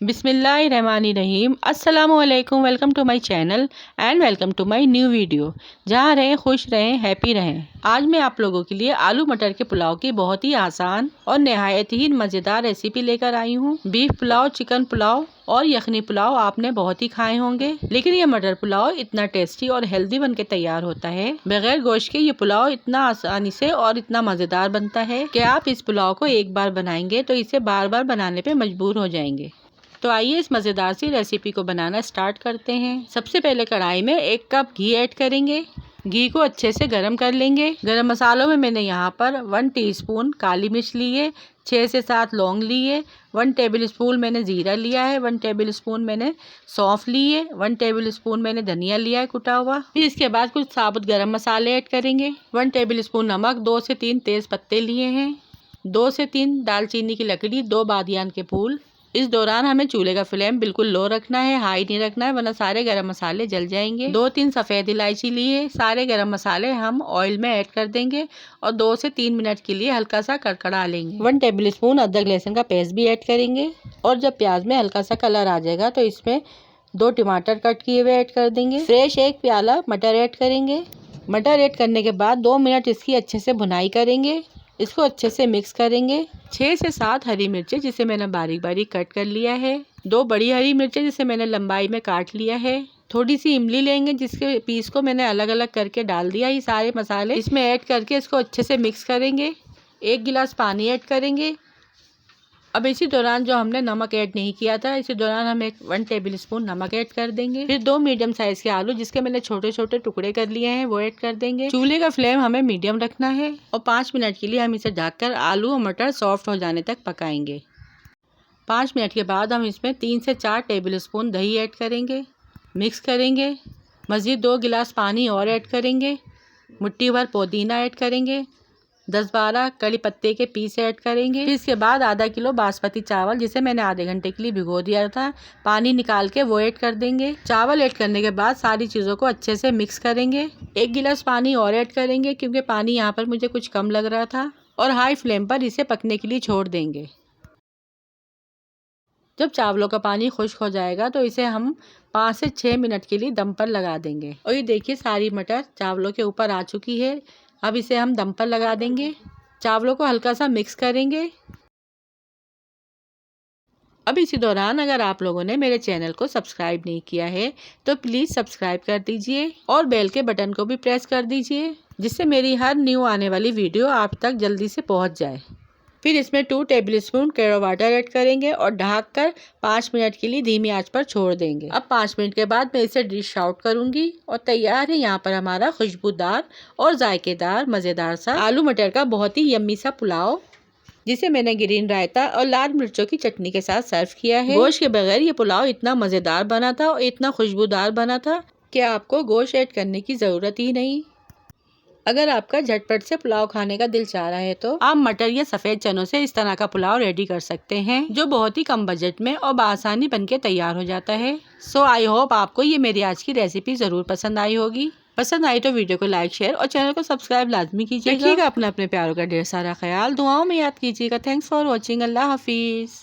बिस्मिल्लाहिर्रहमानिर्रहीम। अस्सलामुअलैकुम। Welcome to my channel and welcome to my new video. जहाँ रहें खुश रहें, हैप्पी रहें। आज मैं आप लोगों के लिए आलू मटर के पुलाव की बहुत ही आसान और नहायत ही मज़ेदार रेसिपी लेकर आई हूँ। बीफ पुलाव, चिकन पुलाव और यखनी पुलाव आपने बहुत ही खाए होंगे, लेकिन ये मटर पुलाव इतना टेस्टी और हेल्दी बनके तैयार होता है। बगैर गोश्त के ये पुलाव इतना आसानी से और इतना मज़ेदार बनता है कि आप इस पुलाव को एक बार बनाएंगे तो इसे बार बार बनाने पे मजबूर हो जाएंगे। तो आइए इस मज़ेदार सी रेसिपी को बनाना स्टार्ट करते हैं। सबसे पहले कढ़ाई में 1 कप घी ऐड करेंगे। घी को अच्छे से गरम कर लेंगे। गरम मसालों में मैंने यहाँ पर 1 टीस्पून काली मिर्च ली है, 6 से 7 लौंग ली है, 1 टेबल स्पून मैंने ज़ीरा लिया है, 1 टेबल स्पून मैंने सौंफ ली है, 1 टेबल स्पून मैंने धनिया लिया है कुटा हुआ। फिर इसके बाद कुछ साबुत गरम मसाले ऐड करेंगे। 1 टेबल स्पून नमक, 2 से 3 तेज़ पत्ते लिए हैं, 2 से 3 दालचीनी की लकड़ी, 2 बादियान के फूल। इस दौरान हमें चूल्हे का फ्लेम बिल्कुल लो रखना है, हाई नहीं रखना है, वरना सारे गरम मसाले जल जाएंगे। 2-3 सफ़ेद इलायची लिए। सारे गरम मसाले हम ऑयल में ऐड कर देंगे और 2 से 3 मिनट के लिए हल्का सा कड़कड़ा लेंगे। 1 टेबल स्पून अदरक लहसुन का पेस्ट भी ऐड करेंगे और जब प्याज में हल्का सा कलर आ जाएगा तो इसमें 2 टमाटर कट किए हुए ऐड कर देंगे। फ्रेश 1 प्याला मटर ऐड करेंगे। मटर ऐड करने के बाद 2 मिनट इसकी अच्छे से भुनाई करेंगे। इसको अच्छे से मिक्स करेंगे। 6 से 7 हरी मिर्चें जिसे मैंने बारीक बारीक कट कर लिया है, 2 बड़ी हरी मिर्चें जिसे मैंने लंबाई में काट लिया है, थोड़ी सी इमली लेंगे जिसके पीस को मैंने अलग अलग करके डाल दिया। ये सारे मसाले इसमें ऐड करके इसको अच्छे से मिक्स करेंगे। 1 गिलास पानी ऐड करेंगे। अब इसी दौरान जो हमने नमक ऐड नहीं किया था, इसी दौरान हम 1 टेबल स्पून नमक ऐड कर देंगे। फिर 2 मीडियम साइज के आलू जिसके मैंने छोटे छोटे टुकड़े कर लिए हैं वो ऐड कर देंगे। चूल्हे का फ्लेम हमें मीडियम रखना है और 5 मिनट के लिए हम इसे ढककर आलू और मटर सॉफ्ट हो जाने तक पकाएंगे। 5 मिनट के बाद हम इसमें 3 से 4 टेबल स्पून दही ऐड करेंगे। मिक्स करेंगे। मज़ीद 2 गिलास पानी और ऐड करेंगे। मुट्ठी भर पुदीना ऐड करेंगे। 10-12 कड़ी पत्ते के पीस ऐड करेंगे। फिर इसके बाद आधा किलो बासमती चावल जिसे मैंने आधे घंटे के लिए भिगो दिया था, पानी निकाल के वो ऐड कर देंगे। चावल ऐड करने के बाद सारी चीज़ों को अच्छे से मिक्स करेंगे। 1 गिलास पानी और ऐड करेंगे क्योंकि पानी यहाँ पर मुझे कुछ कम लग रहा था, और हाई फ्लेम पर इसे पकने के लिए छोड़ देंगे। जब चावलों का पानी खुश्क हो जाएगा तो इसे हम 5 से 6 मिनट के लिए दम पर लगा देंगे। और ये देखिए सारी मटर चावलों के ऊपर आ चुकी है। अब इसे हम दम पर लगा देंगे। चावलों को हल्का सा मिक्स करेंगे। अब इसी दौरान अगर आप लोगों ने मेरे चैनल को सब्सक्राइब नहीं किया है तो प्लीज़ सब्सक्राइब कर दीजिए और बेल के बटन को भी प्रेस कर दीजिए, जिससे मेरी हर न्यू आने वाली वीडियो आप तक जल्दी से पहुंच जाए। फिर इसमें 2 टेबल स्पून केरो वाटर ऐड करेंगे और ढककर 5 मिनट के लिए धीमी आंच पर छोड़ देंगे। अब 5 मिनट के बाद मैं इसे डिश आउट करूंगी और तैयार है यहाँ पर हमारा खुशबूदार और जायकेदार मज़ेदार सा आलू मटर का बहुत ही यम्मी सा पुलाव, जिसे मैंने ग्रीन रायता और लाल मिर्चों की चटनी के साथ सर्व किया है। गोश्त के बगैर ये पुलाव इतना मज़ेदार बना था और इतना खुशबूदार बना था कि आपको गोश्त ऐड करने की ज़रूरत ही नहीं। अगर आपका झटपट से पुलाव खाने का दिल चाह रहा है तो आप मटर या सफ़ेद चनों से इस तरह का पुलाव रेडी कर सकते हैं, जो बहुत ही कम बजट में और बआसानी बनके तैयार हो जाता है। सो आई होप आपको ये मेरी आज की रेसिपी ज़रूर पसंद आई होगी। पसंद आई तो वीडियो को लाइक, शेयर और चैनल को सब्सक्राइब लाजमी कीजिएगा। रखिएगा अपने प्यारों का ढेर सारा ख्याल, दुआओं में याद कीजिएगा। Thanks for watching. अल्लाह हाफिज़।